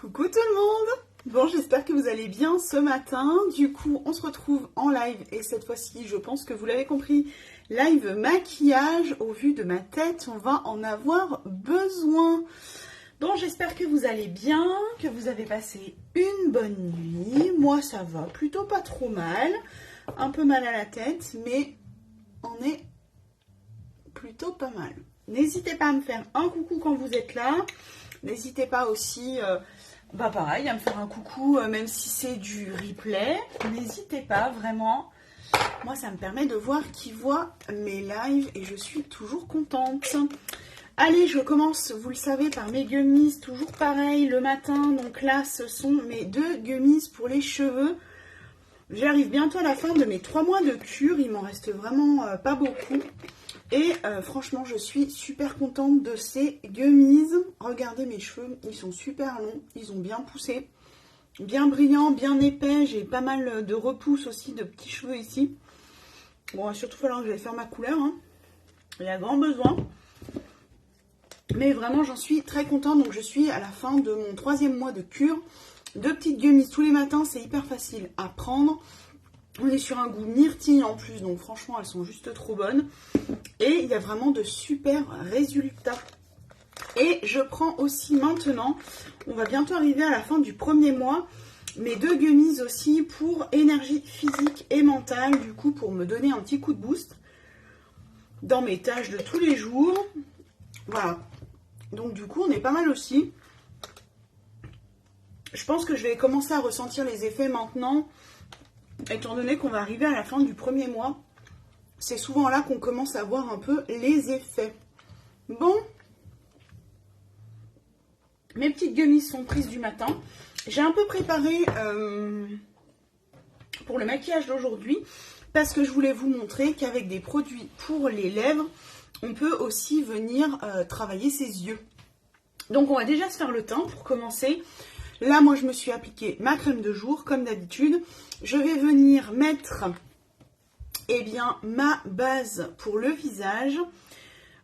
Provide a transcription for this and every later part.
Coucou tout le monde! Bon, j'espère que vous allez bien ce matin. Du coup, on se retrouve en live et cette fois-ci, je pense que vous l'avez compris, live maquillage. Au vu de ma tête, on va en avoir besoin. Bon, j'espère que vous allez bien, que vous avez passé une bonne nuit. Moi, ça va plutôt pas trop mal. Un peu mal à la tête, mais on est plutôt pas mal. N'hésitez pas à me faire un coucou quand vous êtes là. N'hésitez pas aussi... pareil, à me faire un coucou, même si c'est du replay. N'hésitez pas, vraiment. Moi, ça me permet de voir qui voit mes lives et je suis toujours contente. Allez, je commence, vous le savez, par mes gummies. Toujours pareil, le matin. Donc là, ce sont mes 2 gummies pour les cheveux. J'arrive bientôt à la fin de mes 3 mois de cure. Il m'en reste vraiment pas beaucoup. Et franchement, je suis super contente de ces gummies. Regardez mes cheveux, ils sont super longs, ils ont bien poussé, bien brillants, bien épais. J'ai pas mal de repousse aussi, de petits cheveux ici. Bon, il va surtout falloir que j'aille faire ma couleur, hein. Il y a grand besoin. Mais vraiment, j'en suis très contente. Donc, je suis à la fin de mon 3e mois de cure. 2 petites gummies tous les matins, c'est hyper facile à prendre. On est sur un goût myrtille en plus, donc franchement, elles sont juste trop bonnes. Et il y a vraiment de super résultats. Et je prends aussi maintenant, on va bientôt arriver à la fin du 1er mois, mes 2 gummies aussi pour énergie physique et mentale, du coup pour me donner un petit coup de boost dans mes tâches de tous les jours. Voilà, donc du coup on est pas mal aussi. Je pense que je vais commencer à ressentir les effets maintenant, étant donné qu'on va arriver à la fin du 1er mois. C'est souvent là qu'on commence à voir un peu les effets. Bon, mes petites gummies sont prises du matin. J'ai un peu préparé pour le maquillage d'aujourd'hui parce que je voulais vous montrer qu'avec des produits pour les lèvres, on peut aussi venir travailler ses yeux. Donc on va déjà se faire le teint pour commencer. Là, moi, je me suis appliqué ma crème de jour, comme d'habitude. Je vais venir mettre, eh bien, ma base pour le visage.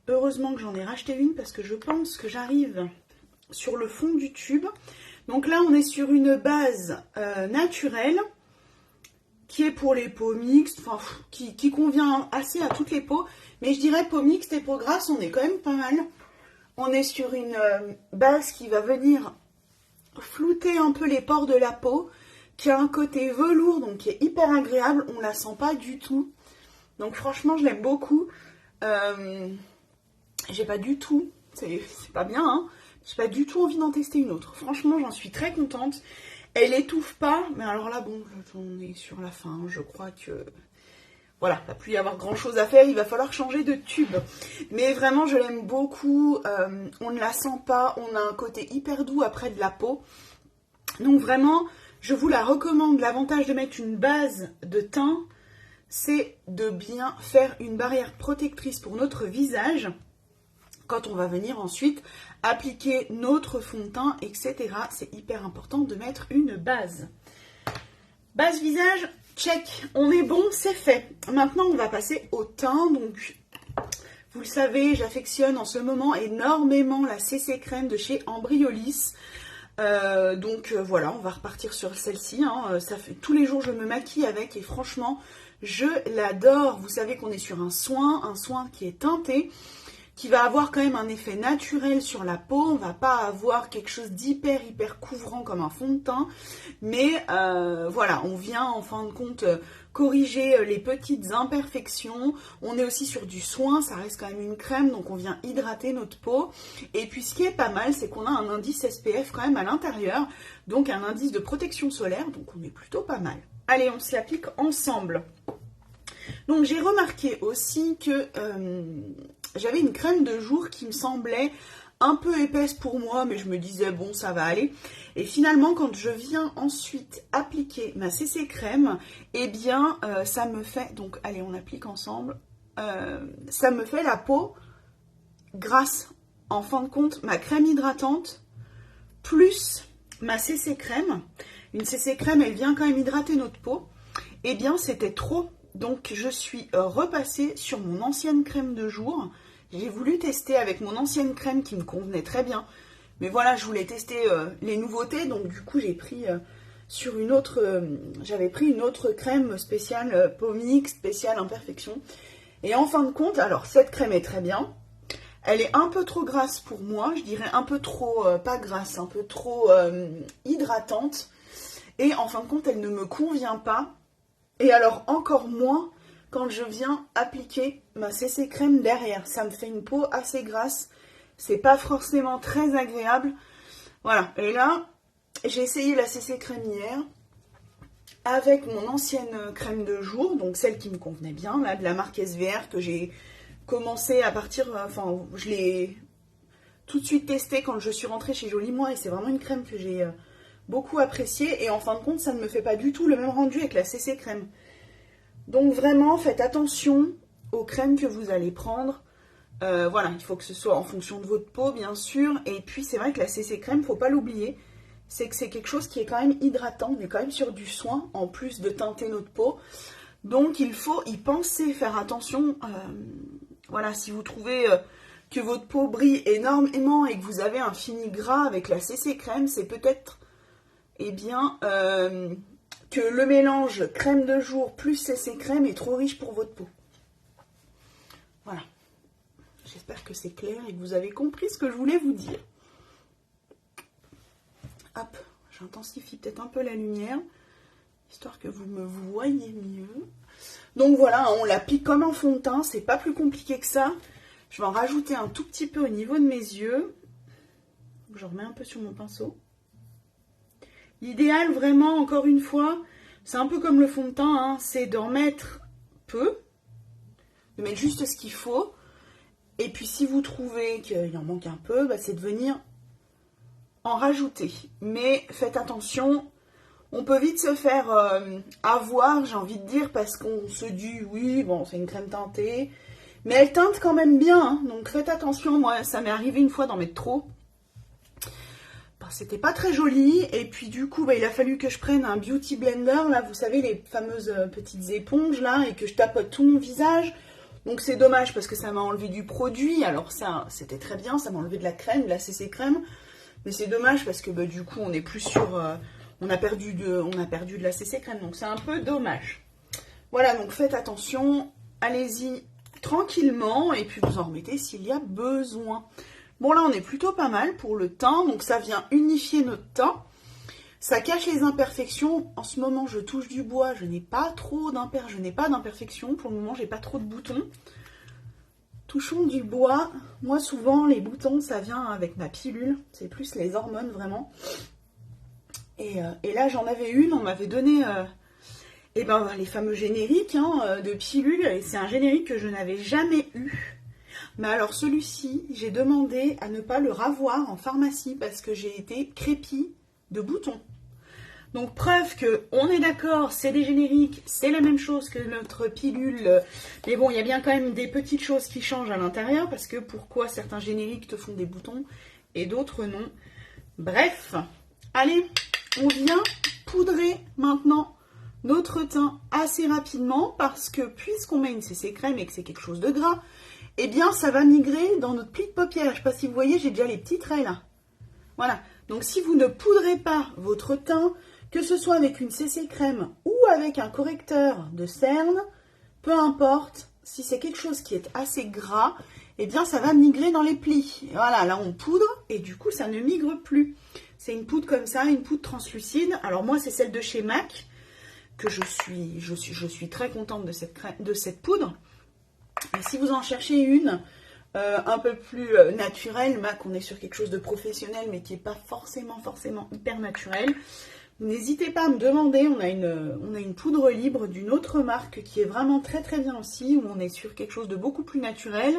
Heureusement que j'en ai racheté une parce que je pense que j'arrive sur le fond du tube. Donc là, on est sur une base naturelle qui est pour les peaux mixtes, enfin, qui convient assez à toutes les peaux. Mais je dirais peau mixte et peau grasse, on est quand même pas mal. On est sur une base qui va venir flouter un peu les pores de la peau, qui a un côté velours, donc qui est hyper agréable. On la sent pas du tout. Donc franchement, je l'aime beaucoup. J'ai pas du tout, c'est pas bien, hein. J'ai pas du tout envie d'en tester une autre. Franchement, j'en suis très contente. Elle étouffe pas, mais alors là, bon, on est sur la fin. Je crois que... Voilà, il va plus y avoir grand chose à faire, il va falloir changer de tube. Mais vraiment, je l'aime beaucoup, on ne la sent pas, on a un côté hyper doux après de la peau. Donc vraiment, je vous la recommande. L'avantage de mettre une base de teint, c'est de bien faire une barrière protectrice pour notre visage quand on va venir ensuite appliquer notre fond de teint, etc. C'est hyper important de mettre une base. Base visage, check, on est bon, c'est fait. Maintenant, on va passer au teint. Donc, vous le savez, j'affectionne en ce moment énormément la CC crème de chez Embryolisse. Voilà, on va repartir sur celle-ci, hein. Ça fait tous les jours je me maquille avec et franchement, je l'adore. Vous savez qu'on est sur un soin qui est teinté, qui va avoir quand même un effet naturel sur la peau. On va pas avoir quelque chose d'hyper couvrant comme un fond de teint, mais voilà, on vient en fin de compte corriger les petites imperfections. On est aussi sur du soin, ça reste quand même une crème, donc on vient hydrater notre peau. Et puis ce qui est pas mal, c'est qu'on a un indice SPF quand même à l'intérieur, donc un indice de protection solaire, donc on est plutôt pas mal. Allez, on s'y applique ensemble. Donc j'ai remarqué aussi que j'avais une crème de jour qui me semblait un peu épaisse pour moi, mais je me disais bon, ça va aller. Et finalement, quand je viens ensuite appliquer ma CC crème, eh bien ça me fait, donc allez, on applique ensemble, ça me fait la peau grasse. En fin de compte, ma crème hydratante plus ma CC crème, une CC crème, elle vient quand même hydrater notre peau, eh bien c'était trop. Donc je suis repassée sur mon ancienne crème de jour. J'ai voulu tester avec mon ancienne crème qui me convenait très bien. Mais voilà, je voulais tester les nouveautés, donc du coup j'ai pris sur une autre, j'avais pris une autre crème spéciale peau mixte, spéciale imperfection. Et en fin de compte, alors cette crème est très bien. Elle est un peu trop grasse pour moi, je dirais un peu trop, pas grasse, un peu trop hydratante. Et en fin de compte, elle ne me convient pas. Et alors encore moins quand je viens appliquer ma CC crème derrière. Ça me fait une peau assez grasse. C'est pas forcément très agréable. Voilà, et là, j'ai essayé la CC crème hier avec mon ancienne crème de jour, donc celle qui me convenait bien, là, de la marque SVR, que j'ai commencé à partir, enfin, je l'ai tout de suite testée quand je suis rentrée chez Jolie Moi, et c'est vraiment une crème que j'ai beaucoup appréciée, et en fin de compte, ça ne me fait pas du tout le même rendu avec la CC crème. Donc vraiment, faites attention aux crèmes que vous allez prendre. Voilà, il faut que ce soit en fonction de votre peau, bien sûr. Et puis, c'est vrai que la CC crème, faut pas l'oublier, c'est que c'est quelque chose qui est quand même hydratant. On est quand même sur du soin, en plus de teinter notre peau. Donc, il faut y penser, faire attention. Voilà, si vous trouvez que votre peau brille énormément et que vous avez un fini gras avec la CC crème, c'est peut-être, eh bien, que le mélange crème de jour plus CC crème est trop riche pour votre peau. Voilà. J'espère que c'est clair et que vous avez compris ce que je voulais vous dire. Hop, j'intensifie peut-être un peu la lumière, histoire que vous me voyez mieux. Donc voilà, on l'applique comme un fond de teint, c'est pas plus compliqué que ça. Je vais en rajouter un tout petit peu au niveau de mes yeux. Je remets un peu sur mon pinceau. L'idéal, vraiment, encore une fois, c'est un peu comme le fond de teint, hein, c'est d'en mettre peu, de mettre juste ce qu'il faut. Et puis si vous trouvez qu'il en manque un peu, bah, c'est de venir en rajouter. Mais faites attention, on peut vite se faire avoir, j'ai envie de dire, parce qu'on se dit, oui, bon, c'est une crème teintée. Mais elle teinte quand même bien, hein, donc faites attention. Moi, ça m'est arrivé une fois d'en mettre trop. Bah, c'était pas très joli. Et puis du coup, bah, il a fallu que je prenne un beauty blender, là, vous savez, les fameuses petites éponges, là, et que je tapote tout mon visage. Donc c'est dommage parce que ça m'a enlevé du produit. Alors ça, c'était très bien, ça m'a enlevé de la crème, de la CC crème. Mais c'est dommage parce que bah, du coup, on n'est plus sur... on a perdu de la CC crème, donc c'est un peu dommage. Voilà, donc faites attention, allez-y tranquillement, et puis vous en remettez s'il y a besoin. Bon, là, on est plutôt pas mal pour le teint, donc ça vient unifier notre teint. Ça cache les imperfections. En ce moment, je touche du bois, je n'ai pas d'imperfections. Pour le moment, j'ai pas trop de boutons. Touchons du bois. Moi, souvent, les boutons, ça vient avec ma pilule. C'est plus les hormones, vraiment. Et là, j'en avais une, on m'avait donné les fameux génériques de pilules. Et c'est un générique que je n'avais jamais eu. Mais alors, celui-ci, j'ai demandé à ne pas le ravoir en pharmacie parce que j'ai été crépie de boutons. Donc preuve que on est d'accord, c'est des génériques, c'est la même chose que notre pilule, mais bon, il y a bien quand même des petites choses qui changent à l'intérieur, parce que pourquoi certains génériques te font des boutons et d'autres non. Bref, allez, on vient poudrer maintenant notre teint assez rapidement, parce que puisqu'on met une CC crème et que c'est quelque chose de gras, eh bien ça va migrer dans notre pli de paupières. Je ne sais pas si vous voyez, j'ai déjà les petits traits là. Voilà, donc si vous ne poudrez pas votre teint, que ce soit avec une CC crème ou avec un correcteur de cerne, peu importe, si c'est quelque chose qui est assez gras, eh bien ça va migrer dans les plis. Et voilà, là on poudre et du coup ça ne migre plus. C'est une poudre comme ça, une poudre translucide. Alors moi c'est celle de chez MAC, que je suis très contente de cette poudre. Et si vous en cherchez une un peu plus naturelle, MAC on est sur quelque chose de professionnel mais qui n'est pas forcément hyper naturel, n'hésitez pas à me demander. On a une poudre libre d'une autre marque qui est vraiment très très bien aussi, où on est sur quelque chose de beaucoup plus naturel.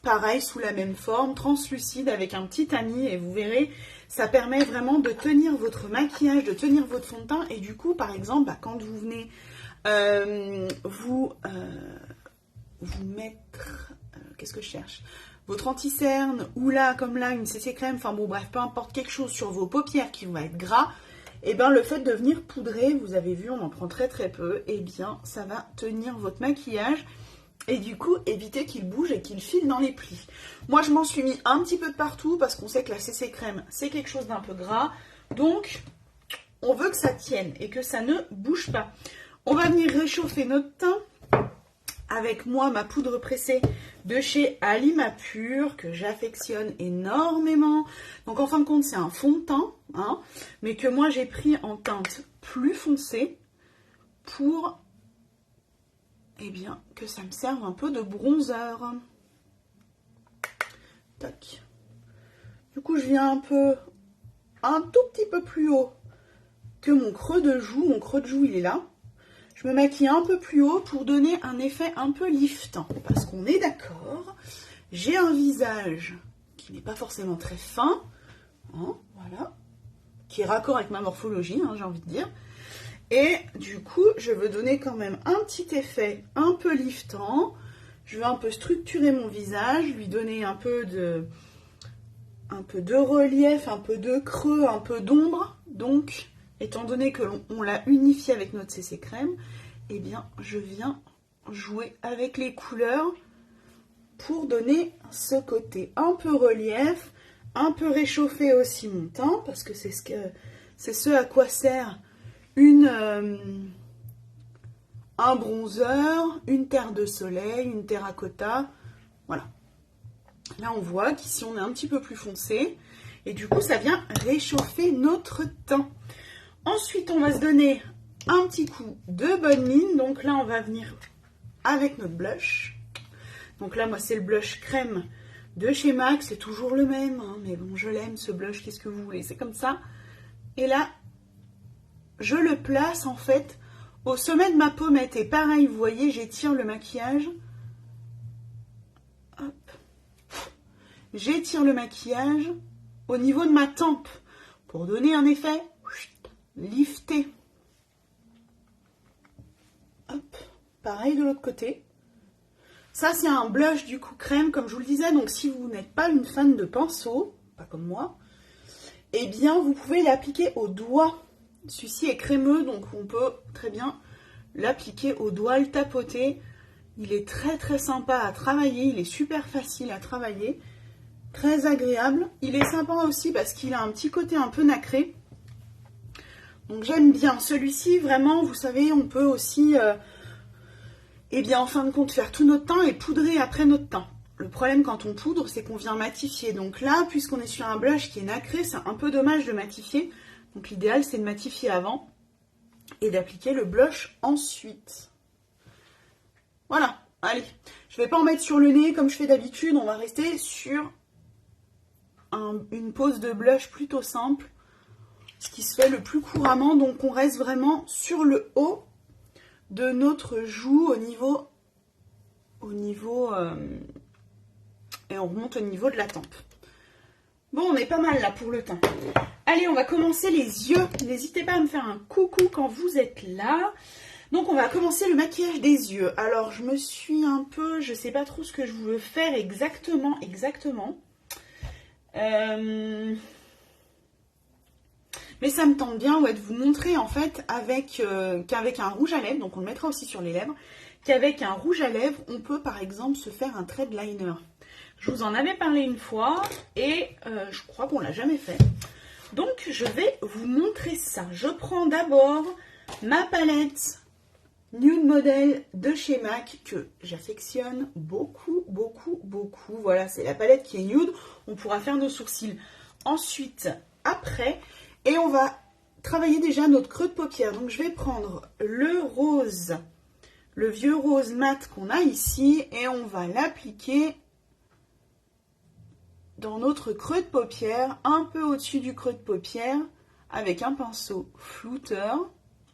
Pareil, sous la même forme, translucide, avec un petit tamis, et vous verrez, ça permet vraiment de tenir votre maquillage, de tenir votre fond de teint. Et du coup, par exemple, quand vous venez vous mettre... qu'est-ce que je cherche ? Votre anti-cerne, ou là, comme là, une CC crème, enfin bon, bref, peu importe, quelque chose sur vos paupières qui va être gras, et bien le fait de venir poudrer, vous avez vu, on en prend très très peu, et bien ça va tenir votre maquillage. Et du coup, éviter qu'il bouge et qu'il file dans les plis. Moi, je m'en suis mis un petit peu de partout parce qu'on sait que la CC crème, c'est quelque chose d'un peu gras. Donc, on veut que ça tienne et que ça ne bouge pas. On va venir réchauffer notre teint avec moi, ma poudre pressée de chez Alimapur que j'affectionne énormément. Donc, en fin de compte, c'est un fond de teint, hein, mais que moi, j'ai pris en teinte plus foncée pour... eh bien, que ça me serve un peu de bronzer. Tac. Du coup, je viens un tout petit peu plus haut que mon creux de joue. Mon creux de joue, il est là. Je me maquille un peu plus haut pour donner un effet un peu liftant. Parce qu'on est d'accord, j'ai un visage qui n'est pas forcément très fin. Hein, voilà. Qui est raccord avec ma morphologie, hein, j'ai envie de dire. Et du coup, je veux donner quand même un petit effet un peu liftant. Je veux un peu structurer mon visage, lui donner un peu de relief, un peu de creux, un peu d'ombre. Donc, étant donné que l'on l'a unifié avec notre CC crème, eh bien, je viens jouer avec les couleurs pour donner ce côté un peu relief, un peu réchauffer aussi mon teint, parce que c'est ce à quoi sert un bronzer, une terre de soleil, une terracotta, voilà. Là, on voit qu'ici, on est un petit peu plus foncé, et du coup, ça vient réchauffer notre teint. Ensuite, on va se donner un petit coup de bonne mine, donc là, on va venir avec notre blush. Donc là, moi, c'est le blush crème de chez MAC, c'est toujours le même, hein, mais bon, je l'aime, ce blush, qu'est-ce que vous voulez, c'est comme ça. Et là, je le place en fait au sommet de ma pommette. Et pareil, vous voyez, j'étire le maquillage. Hop. J'étire le maquillage au niveau de ma tempe pour donner un effet lifté. Hop. Pareil de l'autre côté. Ça, c'est un blush du coup crème, comme je vous le disais. Donc, si vous n'êtes pas une fan de pinceau, pas comme moi, eh bien, vous pouvez l'appliquer au doigt. Celui-ci est crémeux, donc on peut très bien l'appliquer au doigt, le tapoter. Il est très très sympa à travailler, il est super facile à travailler, très agréable. Il est sympa aussi parce qu'il a un petit côté un peu nacré. Donc j'aime bien celui-ci, vraiment, vous savez, on peut aussi, eh bien en fin de compte, faire tout notre teint et poudrer après notre teint. Le problème quand on poudre, c'est qu'on vient matifier. Donc là, puisqu'on est sur un blush qui est nacré, c'est un peu dommage de matifier. Donc l'idéal, c'est de matifier avant et d'appliquer le blush ensuite. Voilà, allez. Je ne vais pas en mettre sur le nez comme je fais d'habitude. On va rester sur une pose de blush plutôt simple. Ce qui se fait le plus couramment. Donc on reste vraiment sur le haut de notre joue au niveau et on remonte au niveau de la tempe. Bon, on est pas mal là pour le teint. Allez, on va commencer les yeux. N'hésitez pas à me faire un coucou quand vous êtes là. Donc, on va commencer le maquillage des yeux. Alors, je me suis un peu... Je sais pas trop ce que je veux faire exactement. Mais ça me tente bien de vous montrer en fait qu'avec un rouge à lèvres, donc on le mettra aussi sur les lèvres, qu'avec un rouge à lèvres, on peut par exemple se faire un trait de liner. Je vous en avais parlé une fois et je crois qu'on l'a jamais fait. Donc je vais vous montrer ça. Je prends d'abord ma palette Nude Model de chez MAC que j'affectionne beaucoup. Voilà, c'est la palette qui est nude. On pourra faire nos sourcils ensuite, après. Et on va travailler déjà notre creux de paupière. Donc je vais prendre le rose, le vieux rose mat qu'on a ici et on va l'appliquer dans notre creux de paupière, un peu au-dessus du creux de paupière, avec un pinceau flouteur,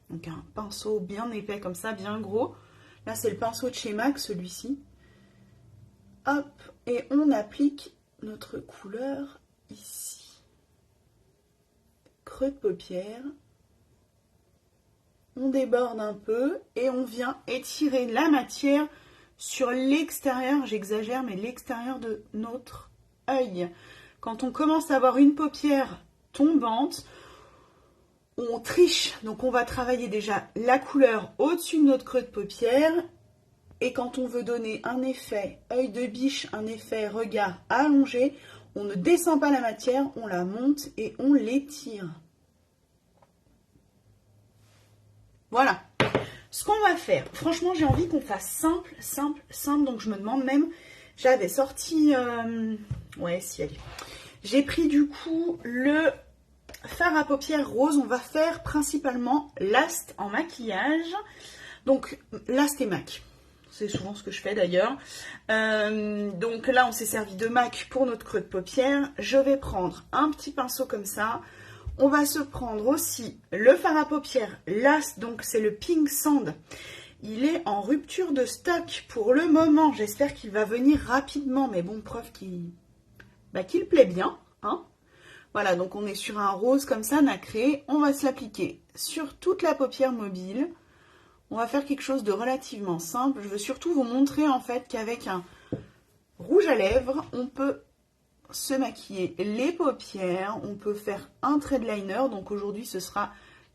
donc un pinceau bien épais comme ça, bien gros. Là, c'est le pinceau de chez MAC, celui-ci. Hop, et on applique notre couleur ici. Creux de paupière. On déborde un peu et on vient étirer la matière sur l'extérieur, j'exagère, mais l'extérieur de notre œil. Quand on commence à avoir une paupière tombante, on triche. Donc on va travailler déjà la couleur au-dessus de notre creux de paupière Et quand on veut donner un effet œil de biche, un effet regard allongé, on ne descend pas la matière, on la monte et on l'étire. Voilà. Ce qu'on va faire, franchement, j'ai envie qu'on fasse simple, simple, simple. Donc, je me demande même, j'avais sorti... ouais, si, allez. J'ai pris du coup le fard à paupières rose. On va faire principalement Last en maquillage. Donc, Last et MAC. C'est souvent ce que je fais d'ailleurs. Donc là, on s'est servi de MAC pour notre creux de paupière. Je vais prendre un petit pinceau comme ça. On va se prendre aussi le fard à paupières Last, donc c'est le Pink Sand. Il est en rupture de stock pour le moment. J'espère qu'il va venir rapidement, mais bon, preuve qu'il plaît bien. Hein. Voilà, donc on est sur un rose comme ça, nacré. On va se l'appliquer sur toute la paupière mobile. On va faire quelque chose de relativement simple. Je veux surtout vous montrer en fait qu'avec un rouge à lèvres, on peut se maquiller les paupières, on peut faire un trait de liner, donc aujourd'hui ce sera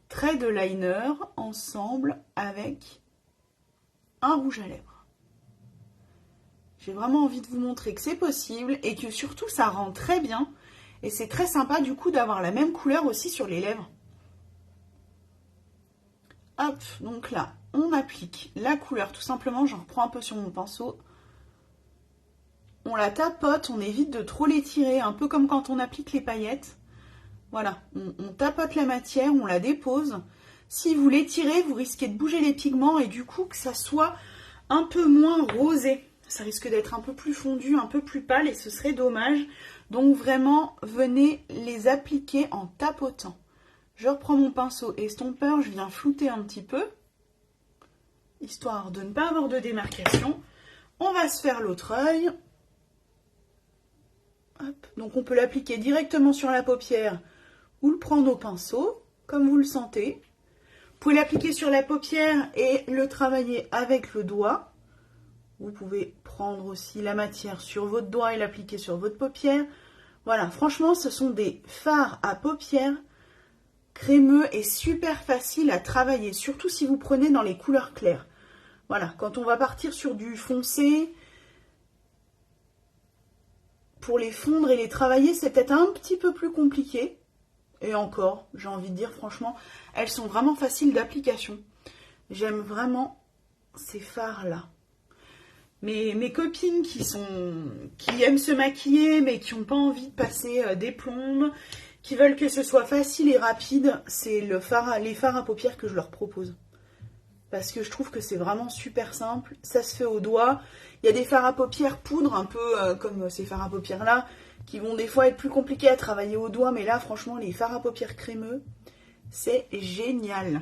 trait de liner ensemble avec un rouge à lèvres. J'ai vraiment envie de vous montrer que c'est possible et que surtout ça rend très bien et c'est très sympa du coup d'avoir la même couleur aussi sur les lèvres. Hop, donc là on applique la couleur tout simplement, j'en reprends un peu sur mon pinceau. On la tapote, on évite de trop l'étirer, un peu comme quand on applique les paillettes. Voilà, on tapote la matière, on la dépose. Si vous l'étirez, vous risquez de bouger les pigments et du coup que ça soit un peu moins rosé. Ça risque d'être un peu plus fondu, un peu plus pâle et ce serait dommage. Donc vraiment, venez les appliquer en tapotant. Je reprends mon pinceau estompeur, je viens flouter un petit peu, histoire de ne pas avoir de démarcation. On va se faire l'autre œil. Hop. Donc on peut l'appliquer directement sur la paupière ou le prendre au pinceau, comme vous le sentez. Vous pouvez l'appliquer sur la paupière et le travailler avec le doigt. Vous pouvez prendre aussi la matière sur votre doigt et l'appliquer sur votre paupière. Voilà, franchement, ce sont des fards à paupières crémeux et super faciles à travailler, surtout si vous prenez dans les couleurs claires. Voilà, quand on va partir sur du foncé, pour les fondre et les travailler, c'est peut-être un petit peu plus compliqué. Et encore, j'ai envie de dire, franchement, elles sont vraiment faciles d'application. J'aime vraiment ces fards-là. Mes copines qui aiment se maquiller, mais qui n'ont pas envie de passer des plombes, qui veulent que ce soit facile et rapide, c'est les fards à paupières que je leur propose. Parce que je trouve que c'est vraiment super simple. Ça se fait au doigt. Il y a des fards à paupières poudre, un peu comme ces fards à paupières là, qui vont des fois être plus compliqués à travailler au doigt. Mais là, franchement, les fards à paupières crémeux, c'est génial.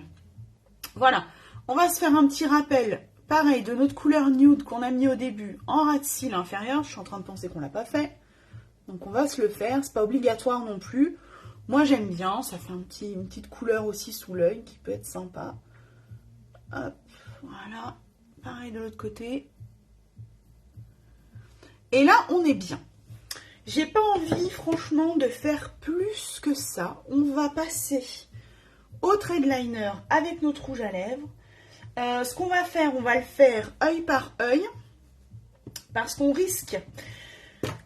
Voilà. On va se faire un petit rappel, pareil, de notre couleur nude qu'on a mis au début en ras de cils inférieur. Je suis en train de penser qu'on ne l'a pas fait. Donc on va se le faire. C'est pas obligatoire non plus. Moi, j'aime bien. Ça fait une petite couleur aussi sous l'œil qui peut être sympa. Hop, voilà, pareil de l'autre côté. Et là, on est bien. J'ai pas envie, franchement, de faire plus que ça. On va passer au trait de liner avec notre rouge à lèvres. Ce qu'on va faire, on va le faire œil par œil. Parce qu'on risque,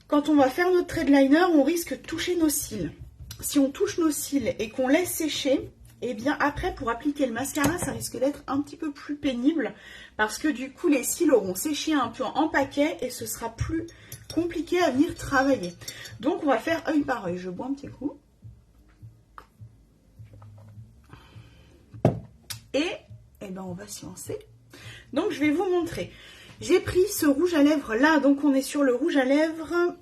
quand on va faire notre trait de liner, on risque de toucher nos cils. Si on touche nos cils et qu'on laisse sécher, et bien après, pour appliquer le mascara, ça risque d'être un petit peu plus pénible parce que du coup, les cils auront séché un peu en paquet et ce sera plus compliqué à venir travailler. Donc, on va faire œil par œil. Je bois un petit coup. Et ben, on va se lancer. Donc, je vais vous montrer. J'ai pris ce rouge à lèvres là. Donc, on est sur le rouge à lèvres.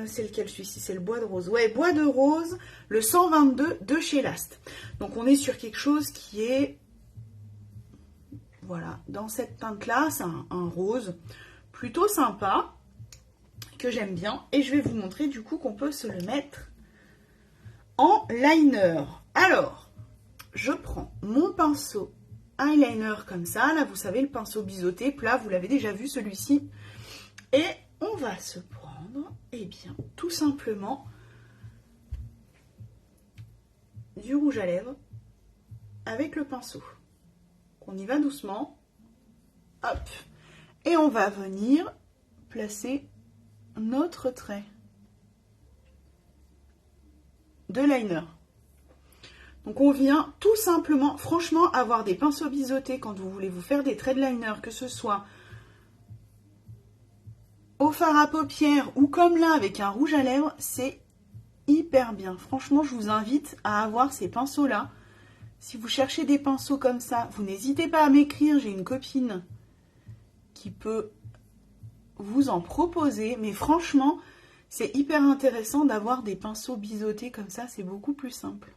C'est lequel celui-ci? C'est le bois de rose. Ouais, bois de rose, le 122 de chez Last. Donc on est sur quelque chose qui est, voilà, dans cette teinte-là, c'est un rose plutôt sympa, que j'aime bien. Et je vais vous montrer du coup qu'on peut se le mettre en liner. Alors, je prends mon pinceau eyeliner comme ça. Là, vous savez, le pinceau biseauté plat, vous l'avez déjà vu celui-ci. Et on va se prendre, eh bien, tout simplement du rouge à lèvres avec le pinceau. On y va doucement. Hop. Et on va venir placer notre trait de liner. Donc on vient tout simplement, franchement, avoir des pinceaux biseautés quand vous voulez vous faire des traits de liner, que ce soit au fard à paupières ou comme là avec un rouge à lèvres, c'est hyper bien. Franchement, je vous invite à avoir ces pinceaux-là. Si vous cherchez des pinceaux comme ça, vous n'hésitez pas à m'écrire. J'ai une copine qui peut vous en proposer. Mais franchement, c'est hyper intéressant d'avoir des pinceaux biseautés comme ça. C'est beaucoup plus simple.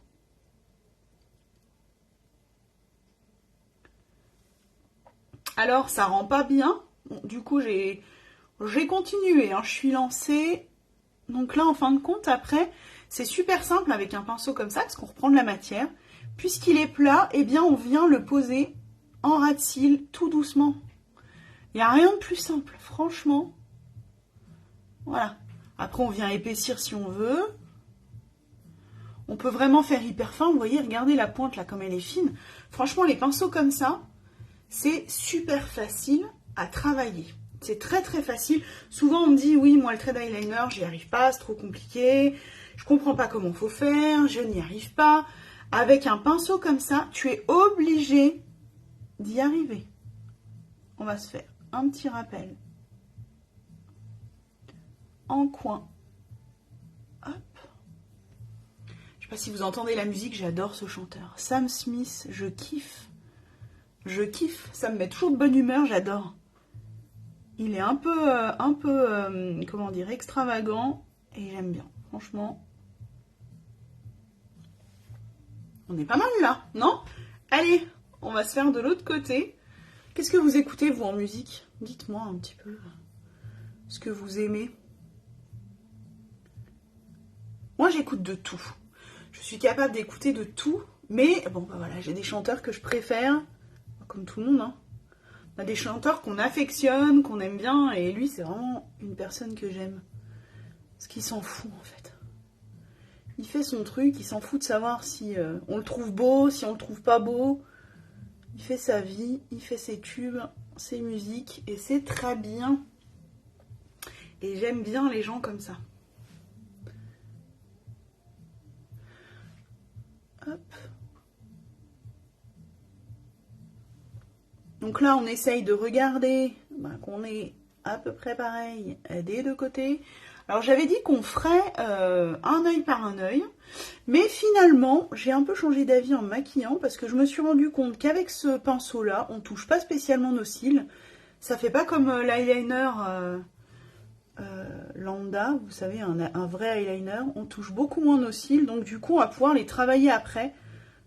Alors, ça rend pas bien. Bon, du coup, j'ai continué. Hein. Je suis lancée. Donc là, en fin de compte, après, c'est super simple avec un pinceau comme ça, parce qu'on reprend de la matière. Puisqu'il est plat, eh bien, on vient le poser en ras de cils, tout doucement. Il n'y a rien de plus simple, franchement. Voilà. Après, on vient épaissir si on veut. On peut vraiment faire hyper fin. Vous voyez, regardez la pointe, là, comme elle est fine. Franchement, les pinceaux comme ça, c'est super facile à travailler. C'est très très facile. Souvent on me dit oui, moi le trait d'eyeliner, j'y arrive pas, c'est trop compliqué. Je comprends pas comment faut faire, je n'y arrive pas. Avec un pinceau comme ça, tu es obligé d'y arriver. On va se faire un petit rappel en coin. Hop. Je sais pas si vous entendez la musique, j'adore ce chanteur. Sam Smith, je kiffe. Je kiffe, ça me met toujours de bonne humeur, j'adore. Il est un peu, comment dire, extravagant et j'aime bien, franchement. On est pas mal là, non? Allez, on va se faire de l'autre côté. Qu'est-ce que vous écoutez, vous, en musique? Dites-moi un petit peu ce que vous aimez. Moi, j'écoute de tout. Je suis capable d'écouter de tout, mais bon, bah voilà, j'ai des chanteurs que je préfère, comme tout le monde, hein. On a des chanteurs qu'on affectionne, qu'on aime bien, et lui, c'est vraiment une personne que j'aime. Parce qu'il s'en fout, en fait. Il fait son truc, il s'en fout de savoir si on le trouve beau, si on le trouve pas beau. Il fait sa vie, il fait ses tubes, ses musiques, et c'est très bien. Et j'aime bien les gens comme ça. Hop. Donc là, on essaye de regarder qu'on est à peu près pareil des deux côtés. Alors j'avais dit qu'on ferait un œil par un œil, mais finalement j'ai un peu changé d'avis en me maquillant parce que je me suis rendu compte qu'avec ce pinceau là, on touche pas spécialement nos cils. Ça fait pas comme l'eyeliner lambda, vous savez, un vrai eyeliner, on touche beaucoup moins nos cils, donc du coup on va pouvoir les travailler après.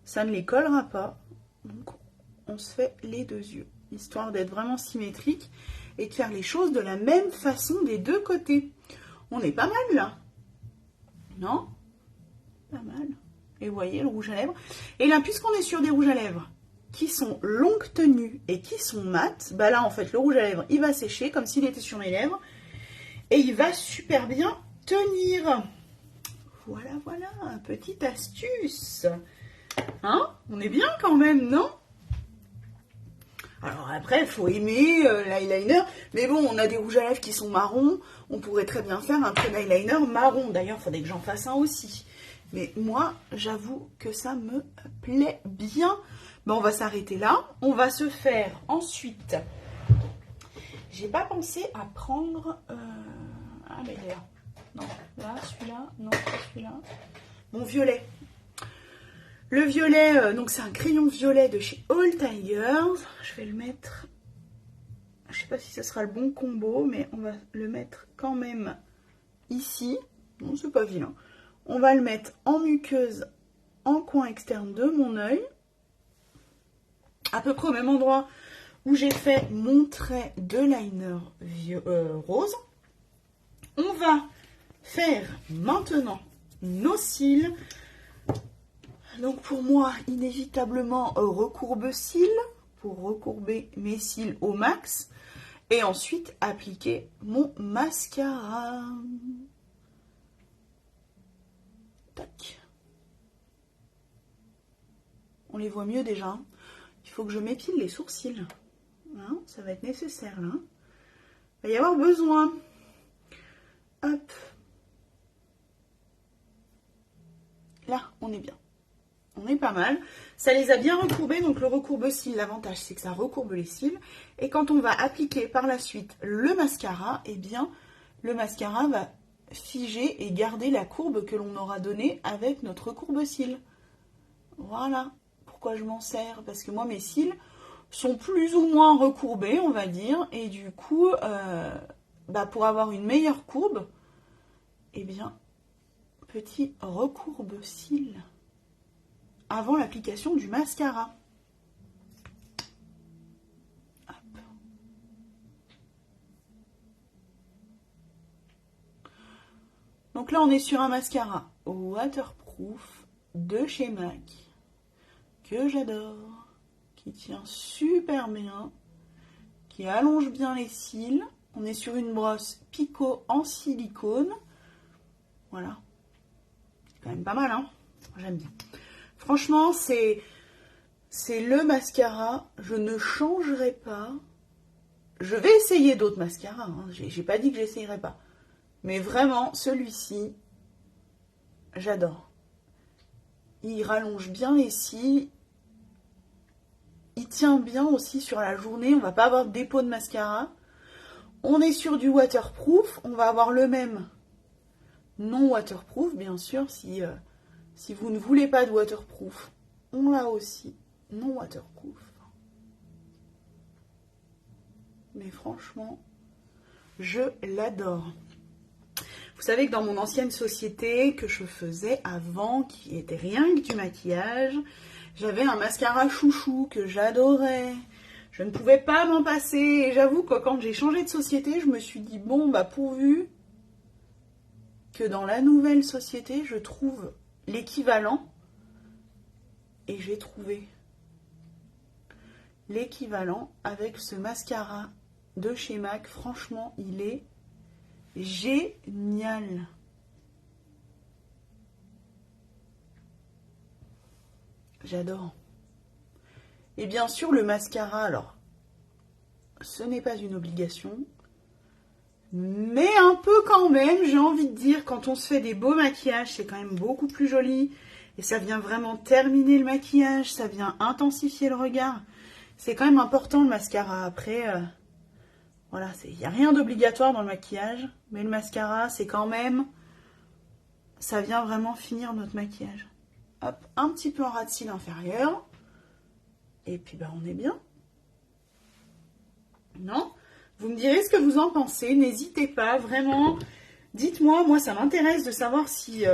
Ça ne les collera pas, donc on se fait les deux yeux, histoire d'être vraiment symétrique et de faire les choses de la même façon des deux côtés. On est pas mal là, non? Pas mal. Et vous voyez le rouge à lèvres. Et là, puisqu'on est sur des rouges à lèvres qui sont longue tenue et qui sont mat, bah là en fait le rouge à lèvres il va sécher comme s'il était sur mes lèvres et il va super bien tenir. Voilà, voilà, petite astuce. Hein? On est bien quand même, non? Alors après, il faut aimer l'eyeliner. Mais bon, on a des rouges à lèvres qui sont marrons. On pourrait très bien faire un trait d'eyeliner marron. D'ailleurs, il faudrait que j'en fasse un aussi. Mais moi, j'avoue que ça me plaît bien. Ben, on va s'arrêter là. On va se faire ensuite... J'ai pas pensé à prendre... Ah, mais là. Non, là, celui-là. Non, celui-là. Mon violet. Le violet, donc c'est un crayon violet de chez All Tigers. Je vais le mettre, je sais pas si ce sera le bon combo, mais on va le mettre quand même ici. Non, c'est pas vilain. On va le mettre en muqueuse, en coin externe de mon œil. À peu près au même endroit où j'ai fait mon trait de liner rose. On va faire maintenant nos cils. Donc pour moi, inévitablement, recourbe-cils, pour recourber mes cils au max. Et ensuite, appliquer mon mascara. Tac. On les voit mieux déjà. Il faut que je m'épile les sourcils. Hein, ça va être nécessaire là. va y avoir besoin. Hop. Là, on est bien. On est pas mal. Ça les a bien recourbés, donc le recourbe-cils, l'avantage c'est que ça recourbe les cils. Et quand on va appliquer par la suite le mascara, eh bien, le mascara va figer et garder la courbe que l'on aura donnée avec notre recourbe-cils. Voilà. Pourquoi je m'en sers? Parce que moi, mes cils sont plus ou moins recourbés, on va dire. Et du coup, pour avoir une meilleure courbe, eh bien, petit recourbe-cils avant l'application du mascara. Hop. Donc là, on est sur un mascara waterproof de chez MAC que j'adore, qui tient super bien, qui allonge bien les cils. On est sur une brosse Pico en silicone. Voilà. C'est quand même pas mal, hein? J'aime bien. Franchement, c'est le mascara. Je ne changerai pas. Je vais essayer d'autres mascaras. Hein. J'ai pas dit que j'essayerais pas. Mais vraiment, celui-ci, j'adore. Il rallonge bien les cils. Il tient bien aussi sur la journée. On va pas avoir de dépôt de mascara. On est sur du waterproof. On va avoir le même non waterproof, bien sûr, si vous ne voulez pas de waterproof, on l'a aussi, non waterproof. Mais franchement, je l'adore. Vous savez que dans mon ancienne société que je faisais avant, qui était rien que du maquillage, j'avais un mascara chouchou que j'adorais. Je ne pouvais pas m'en passer. Et j'avoue que quand j'ai changé de société, je me suis dit, bon, pourvu que dans la nouvelle société, je trouve l'équivalent. Et j'ai trouvé l'équivalent avec ce mascara de chez MAC. Franchement, il est génial. J'adore. Et bien sûr, le mascara, alors, ce n'est pas une obligation. Mais un peu quand même, j'ai envie de dire, quand on se fait des beaux maquillages, c'est quand même beaucoup plus joli. Et ça vient vraiment terminer le maquillage, ça vient intensifier le regard. C'est quand même important le mascara. Après, voilà, il n'y a rien d'obligatoire dans le maquillage. Mais le mascara, c'est quand même, ça vient vraiment finir notre maquillage. Hop, un petit peu en ras de cils inférieur. Et puis, on est bien. Non ? Vous me direz ce que vous en pensez, n'hésitez pas, vraiment, dites-moi, moi ça m'intéresse de savoir si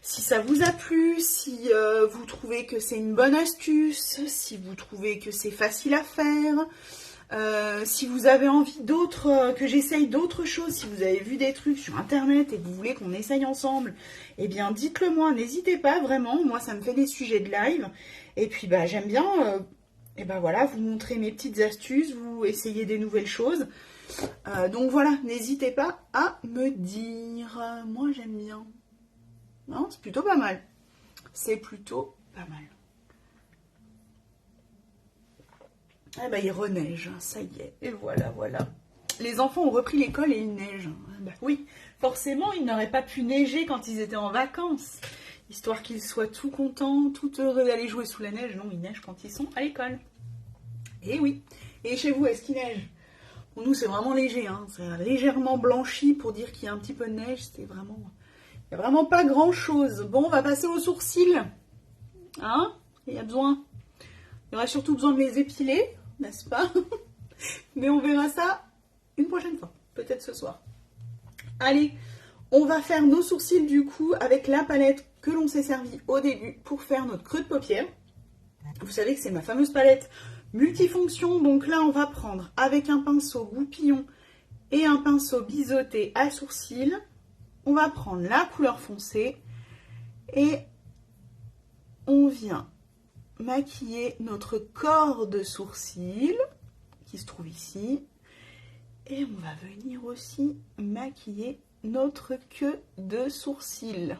ça vous a plu, si vous trouvez que c'est une bonne astuce, si vous trouvez que c'est facile à faire, si vous avez envie que j'essaye d'autres choses, si vous avez vu des trucs sur internet et que vous voulez qu'on essaye ensemble, eh bien dites-le moi, n'hésitez pas, vraiment, moi ça me fait des sujets de live, et puis j'aime bien... voilà, vous montrer mes petites astuces, vous essayez des nouvelles choses. Donc voilà, n'hésitez pas à me dire. Moi, j'aime bien. Non, c'est plutôt pas mal. C'est plutôt pas mal. Il reneige, ça y est. Et voilà. Les enfants ont repris l'école et il neige. Oui, forcément, ils n'auraient pas pu neiger quand ils étaient en vacances. Histoire qu'ils soient tout contents, tout heureux d'aller jouer sous la neige. Non, il neige quand ils sont à l'école. Et oui. Et chez vous, est-ce qu'il neige? Pour nous, c'est vraiment léger. Hein. C'est légèrement blanchi pour dire qu'il y a un petit peu de neige. C'est vraiment... Il n'y a vraiment pas grand-chose. Bon, on va passer aux sourcils. Hein? Il y a besoin... Il y aura surtout besoin de les épiler, n'est-ce pas? Mais on verra ça une prochaine fois. Peut-être ce soir. Allez, on va faire nos sourcils du coup avec la palette que l'on s'est servi au début pour faire notre creux de paupière. Vous savez que c'est ma fameuse palette multifonction. Donc là, on va prendre avec un pinceau goupillon et un pinceau biseauté à sourcils. On va prendre la couleur foncée et on vient maquiller notre corps de sourcils qui se trouve ici. Et on va venir aussi maquiller notre queue de sourcils.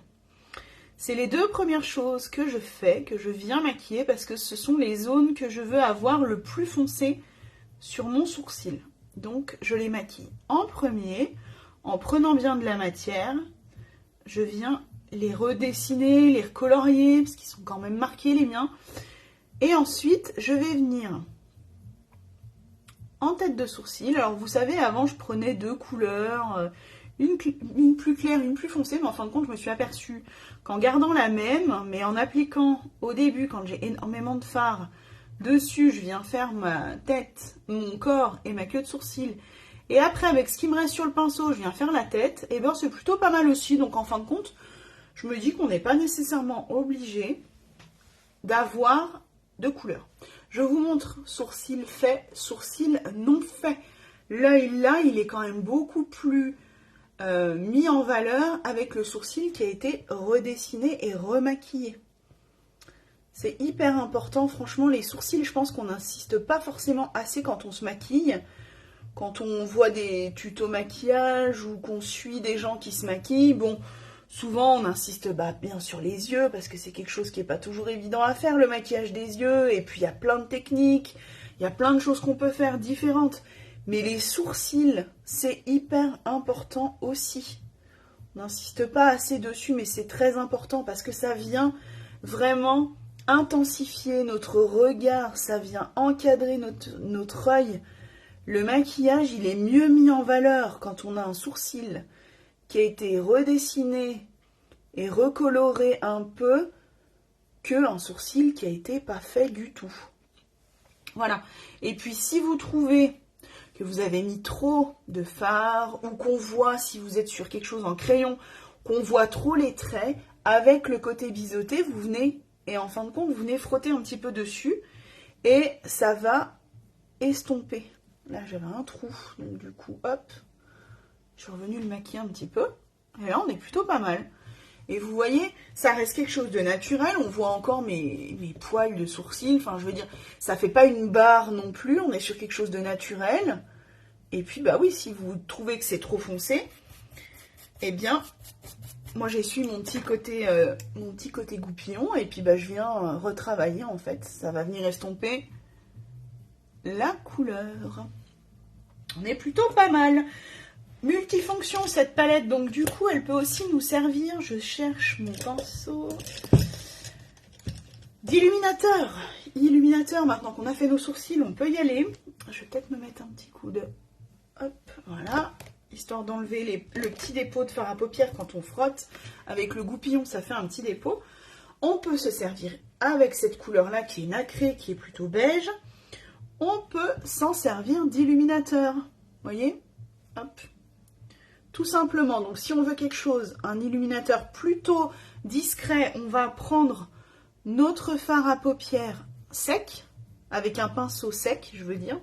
C'est les deux premières choses que je fais, que je viens maquiller parce que ce sont les zones que je veux avoir le plus foncé sur mon sourcil. Donc, je les maquille. En premier, en prenant bien de la matière, je viens les redessiner, les recolorier, parce qu'ils sont quand même marqués, les miens. Et ensuite, je vais venir en tête de sourcil. Alors, vous savez, avant, je prenais deux couleurs, une plus claire, une plus foncée, mais en fin de compte, je me suis aperçue qu'en gardant la même, mais en appliquant au début, quand j'ai énormément de fard, dessus, je viens faire ma tête, mon corps et ma queue de sourcil. Et après, avec ce qui me reste sur le pinceau, je viens faire la tête. Et bien, c'est plutôt pas mal aussi. Donc, en fin de compte, je me dis qu'on n'est pas nécessairement obligé d'avoir de couleur. Je vous montre sourcil fait, sourcil non fait. L'œil là, il est quand même beaucoup plus mis en valeur avec le sourcil qui a été redessiné et remaquillé. C'est hyper important, franchement, les sourcils, je pense qu'on n'insiste pas forcément assez quand on se maquille. Quand on voit des tutos maquillage ou qu'on suit des gens qui se maquillent, bon, souvent on insiste bien sur les yeux parce que c'est quelque chose qui n'est pas toujours évident à faire, le maquillage des yeux. Et puis il y a plein de techniques, il y a plein de choses qu'on peut faire différentes. Mais les sourcils, c'est hyper important aussi. On n'insiste pas assez dessus, mais c'est très important parce que ça vient vraiment intensifier notre regard, ça vient encadrer notre œil. Le maquillage, il est mieux mis en valeur quand on a un sourcil qui a été redessiné et recoloré un peu qu'un sourcil qui a été pas fait du tout. Voilà. Et puis si vous trouvez que vous avez mis trop de fard ou qu'on voit, si vous êtes sur quelque chose en crayon, qu'on voit trop les traits, avec le côté biseauté, vous venez, et en fin de compte, vous venez frotter un petit peu dessus et ça va estomper. Là, j'avais un trou, donc du coup, hop, je suis revenue le maquiller un petit peu. Et là, on est plutôt pas mal. Et vous voyez, ça reste quelque chose de naturel. On voit encore mes poils de sourcils. Enfin, je veux dire, ça fait pas une barre non plus. On est sur quelque chose de naturel. Et puis, bah oui, si vous trouvez que c'est trop foncé, eh bien, moi, j'essuie mon petit côté goupillon. Et puis, bah, je viens retravailler, en fait. Ça va venir estomper la couleur. On est plutôt pas mal. Multifonction cette palette, donc du coup elle peut aussi nous servir, je cherche mon pinceau, d'illuminateur. Illuminateur, maintenant qu'on a fait nos sourcils, on peut y aller. Je vais peut-être me mettre un petit coup de... Hop, voilà. Histoire d'enlever le petit dépôt de fard à paupières quand on frotte. Avec le goupillon, ça fait un petit dépôt. On peut se servir avec cette couleur-là qui est nacrée, qui est plutôt beige. On peut s'en servir d'illuminateur. Vous voyez? Hop. Tout simplement, donc si on veut quelque chose, un illuminateur plutôt discret, on va prendre notre fard à paupières sec, avec un pinceau sec, je veux dire.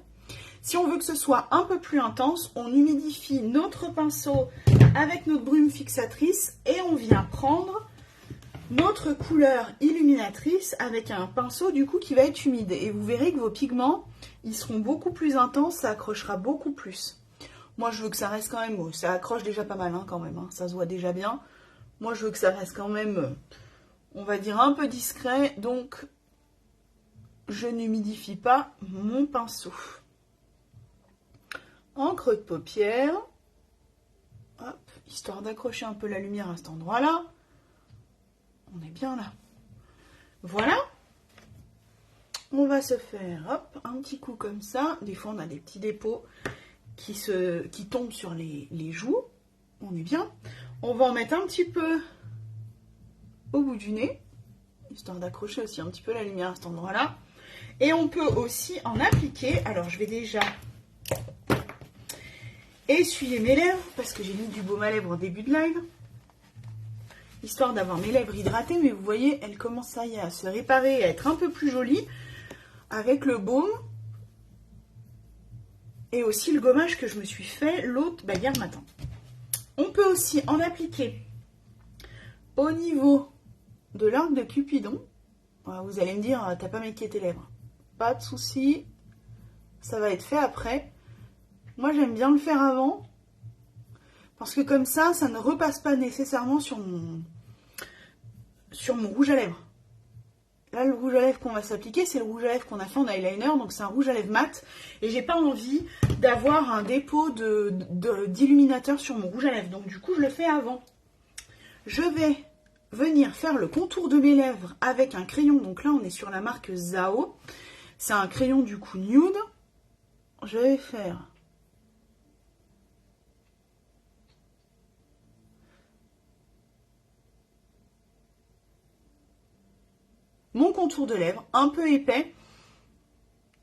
Si on veut que ce soit un peu plus intense, on humidifie notre pinceau avec notre brume fixatrice et on vient prendre notre couleur illuminatrice avec un pinceau du coup qui va être humide. Et vous verrez que vos pigments, ils seront beaucoup plus intenses, ça accrochera beaucoup plus. Moi, je veux que ça reste quand même... Ça accroche déjà pas mal, hein, quand même. Hein, ça se voit déjà bien. Moi, je veux que ça reste quand même, on va dire, un peu discret. Donc, je n'humidifie pas mon pinceau. Encre de paupière. Hop, histoire d'accrocher un peu la lumière à cet endroit-là. On est bien là. Voilà. On va se faire, hop, un petit coup comme ça. Des fois, on a des petits dépôts qui tombe sur les joues. On est bien. On va en mettre un petit peu au bout du nez, histoire d'accrocher aussi un petit peu la lumière à cet endroit-là. Et on peut aussi en appliquer. Alors, je vais déjà essuyer mes lèvres, parce que j'ai mis du baume à lèvres en début de live, histoire d'avoir mes lèvres hydratées. Mais vous voyez, elles commencent à se réparer et à être un peu plus jolies avec le baume. Et aussi le gommage que je me suis fait l'autre hier matin. On peut aussi en appliquer au niveau de l'arc de Cupidon. Vous allez me dire, t'as pas maquillé tes lèvres. Pas de souci, ça va être fait après. Moi, j'aime bien le faire avant. Parce que comme ça ne repasse pas nécessairement sur mon rouge à lèvres. Là, le rouge à lèvres qu'on va s'appliquer, c'est le rouge à lèvres qu'on a fait en eyeliner. Donc, c'est un rouge à lèvres mat. Et j'ai pas envie d'avoir un dépôt d'illuminateur sur mon rouge à lèvres. Donc, du coup, je le fais avant. Je vais venir faire le contour de mes lèvres avec un crayon. Donc là, on est sur la marque Zao. C'est un crayon, du coup, nude. Je vais faire... mon contour de lèvres, un peu épais.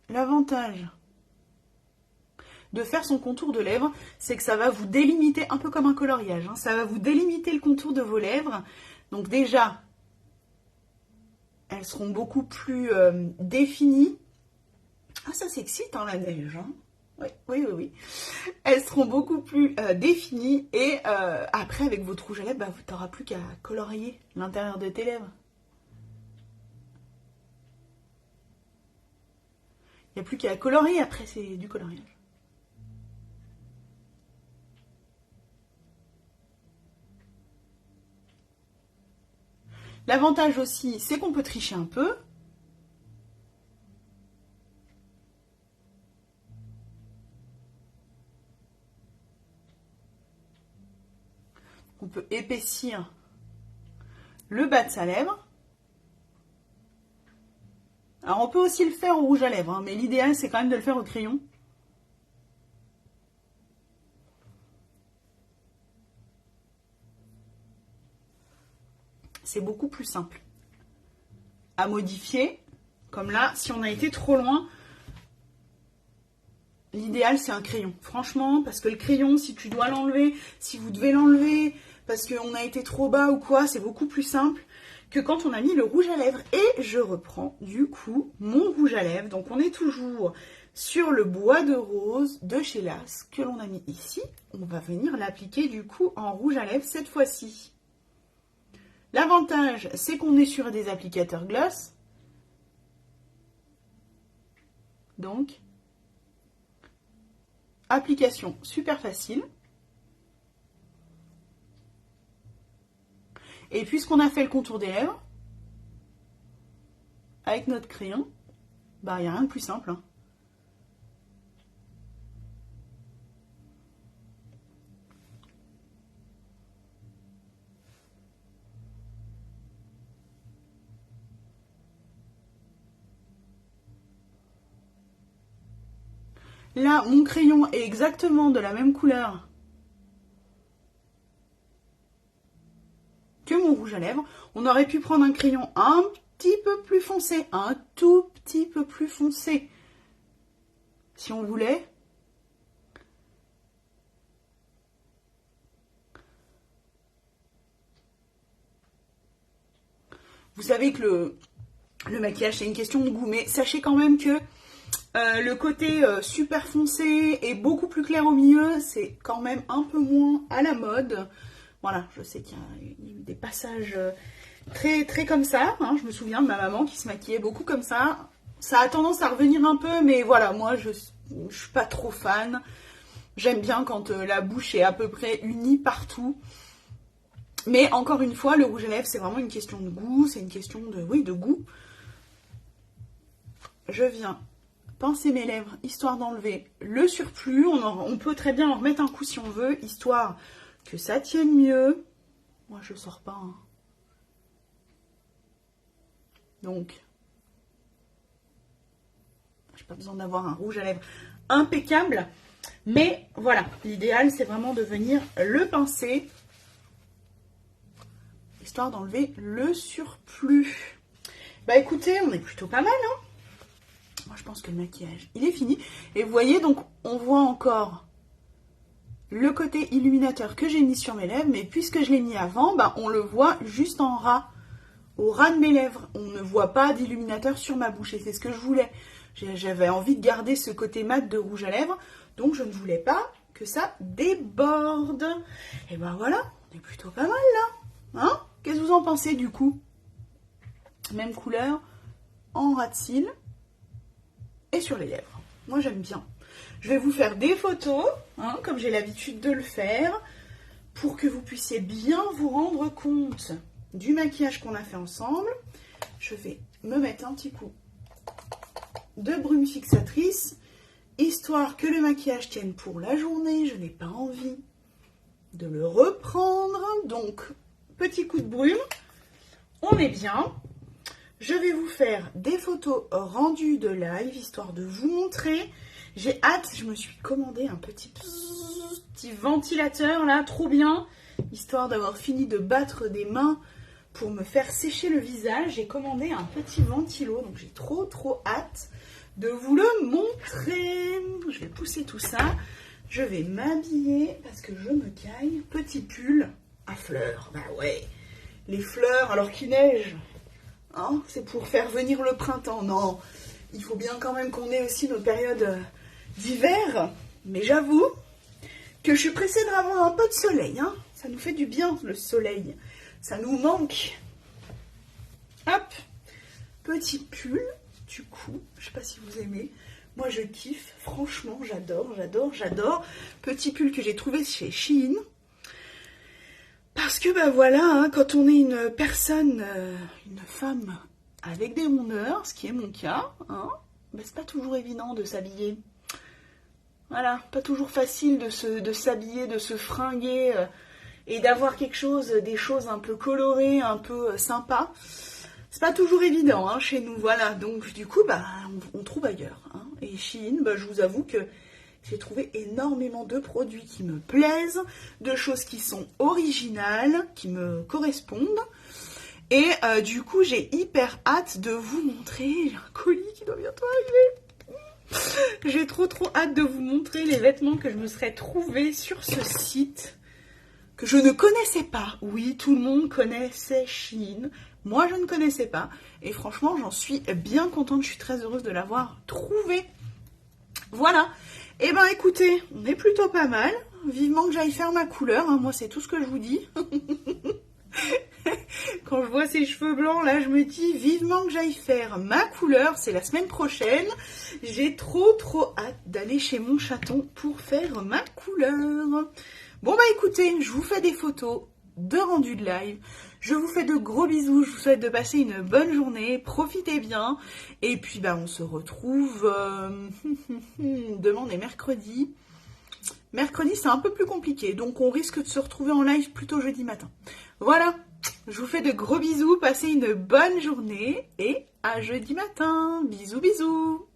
L'avantage de faire son contour de lèvres, c'est que ça va vous délimiter, un peu comme un coloriage, hein, ça va vous délimiter le contour de vos lèvres. Donc déjà, elles seront beaucoup plus définies. Ah, ça s'excite, hein, la neige. Hein. Oui, oui, oui, oui. Elles seront beaucoup plus définies. Et après, avec votre rouge à lèvres, bah, tu n'auras plus qu'à colorier l'intérieur de tes lèvres. Il n'y a plus qu'à colorier, après c'est du coloriage. L'avantage aussi, c'est qu'on peut tricher un peu. On peut épaissir le bas de sa lèvre. Alors, on peut aussi le faire au rouge à lèvres, hein, mais l'idéal, c'est quand même de le faire au crayon. C'est beaucoup plus simple à modifier. Comme là, si on a été trop loin, l'idéal, c'est un crayon. Franchement, parce que le crayon, si tu dois l'enlever, si vous devez l'enlever, parce qu'on a été trop bas ou quoi, c'est beaucoup plus simple que quand on a mis le rouge à lèvres. Et je reprends du coup mon rouge à lèvres. Donc on est toujours sur le bois de rose de chez Lass que l'on a mis ici. On va venir l'appliquer du coup en rouge à lèvres cette fois-ci. L'avantage, c'est qu'on est sur des applicateurs gloss. Donc, application super facile. Et puisqu'on a fait le contour des lèvres, avec notre crayon, bah, il n'y a rien de plus simple. Hein. Là, mon crayon est exactement de la même couleur que mon rouge à lèvres. On aurait pu prendre un crayon un petit peu plus foncé, un tout petit peu plus foncé, si on voulait. Vous savez que le maquillage, c'est une question de goût, mais sachez quand même que le côté super foncé et beaucoup plus clair au milieu, c'est quand même un peu moins à la mode. Voilà, je sais qu'il y a eu des passages très, très comme ça. Hein. Je me souviens de ma maman qui se maquillait beaucoup comme ça. Ça a tendance à revenir un peu, mais voilà, moi, je suis pas trop fan. J'aime bien quand la bouche est à peu près unie partout. Mais encore une fois, le rouge à lèvres, c'est vraiment une question de goût. C'est une question de, oui, de goût. Je viens pincer mes lèvres, histoire d'enlever le surplus. On peut très bien en remettre un coup si on veut, histoire que ça tienne mieux. Moi, je sors pas. Hein. Donc, j'ai pas besoin d'avoir un rouge à lèvres impeccable. Mais voilà, l'idéal, c'est vraiment de venir le pincer, histoire d'enlever le surplus. Bah écoutez, on est plutôt pas mal, hein. Moi, je pense que le maquillage, il est fini. Et vous voyez, donc, on voit encore le côté illuminateur que j'ai mis sur mes lèvres. Mais puisque je l'ai mis avant, bah, on le voit juste en ras, au ras de mes lèvres. On ne voit pas d'illuminateur sur ma bouche. Et c'est ce que je voulais. J'avais envie de garder ce côté mat de rouge à lèvres. Donc, je ne voulais pas que ça déborde. Et ben voilà, on est plutôt pas mal, là. Hein? Qu'est-ce que vous en pensez, du coup? Même couleur, en ras de cils. Et sur les lèvres. Moi, j'aime bien. Je vais vous faire des photos, hein, comme j'ai l'habitude de le faire, pour que vous puissiez bien vous rendre compte du maquillage qu'on a fait ensemble. je vais me mettre un petit coup de brume fixatrice, histoire que le maquillage tienne pour la journée. Je n'ai pas envie de le reprendre. Donc, petit coup de brume, on est bien. Je vais vous faire des photos rendues de live, histoire de vous montrer. J'ai hâte, je me suis commandé un petit ventilateur là, trop bien. Histoire d'avoir fini de battre des mains pour me faire sécher le visage. J'ai commandé un petit ventilo, donc j'ai trop hâte de vous le montrer. Je vais pousser tout ça. Je vais m'habiller parce que je me caille. Petit pull à fleurs. Bah ouais, les fleurs alors qu'il neige. Hein, c'est pour faire venir le printemps. Non, il faut bien quand même qu'on ait aussi nos périodes d'hiver. Mais j'avoue que je suis pressée d'avoir un peu de soleil. Hein. Ça nous fait du bien, le soleil. Ça nous manque. Hop, petit pull. Du coup, je sais pas si vous aimez. Moi, je kiffe. Franchement, j'adore. Petit pull que j'ai trouvé chez Shein. Parce que, bah voilà, hein, quand on est une personne, une femme avec des rondeurs, ce qui est mon cas, hein, bah, c'est pas toujours évident de s'habiller. Voilà, pas toujours facile de s'habiller, de se fringuer et d'avoir quelque chose, des choses un peu colorées, un peu sympas. C'est pas toujours évident hein, chez nous, voilà. Donc du coup, bah, on trouve ailleurs. Hein. Et Shein, bah, je vous avoue que j'ai trouvé énormément de produits qui me plaisent, de choses qui sont originales, qui me correspondent. Et du coup, j'ai hyper hâte de vous montrer. J'ai un colis qui doit bientôt arriver. J'ai trop hâte de vous montrer les vêtements que je me serais trouvés sur ce site que je ne connaissais pas. Oui, tout le monde connaissait Shein. Moi, je ne connaissais pas. Et franchement, j'en suis bien contente. Je suis très heureuse de l'avoir trouvé. Voilà. Eh ben, écoutez, on est plutôt pas mal. Vivement que j'aille faire ma couleur. Hein. Moi, c'est tout ce que je vous dis. Quand je vois ces cheveux blancs, là, je me dis vivement que j'aille faire ma couleur. C'est la semaine prochaine. J'ai trop hâte d'aller chez mon chaton pour faire ma couleur. Bon, bah écoutez, je vous fais des photos de rendu de live. Je vous fais de gros bisous. Je vous souhaite de passer une bonne journée. Profitez bien. Et puis, bah, on se retrouve demain, on est mercredi. Mercredi, c'est un peu plus compliqué. Donc, on risque de se retrouver en live plutôt jeudi matin. Voilà. Je vous fais de gros bisous. Passez une bonne journée. Et à jeudi matin. Bisous.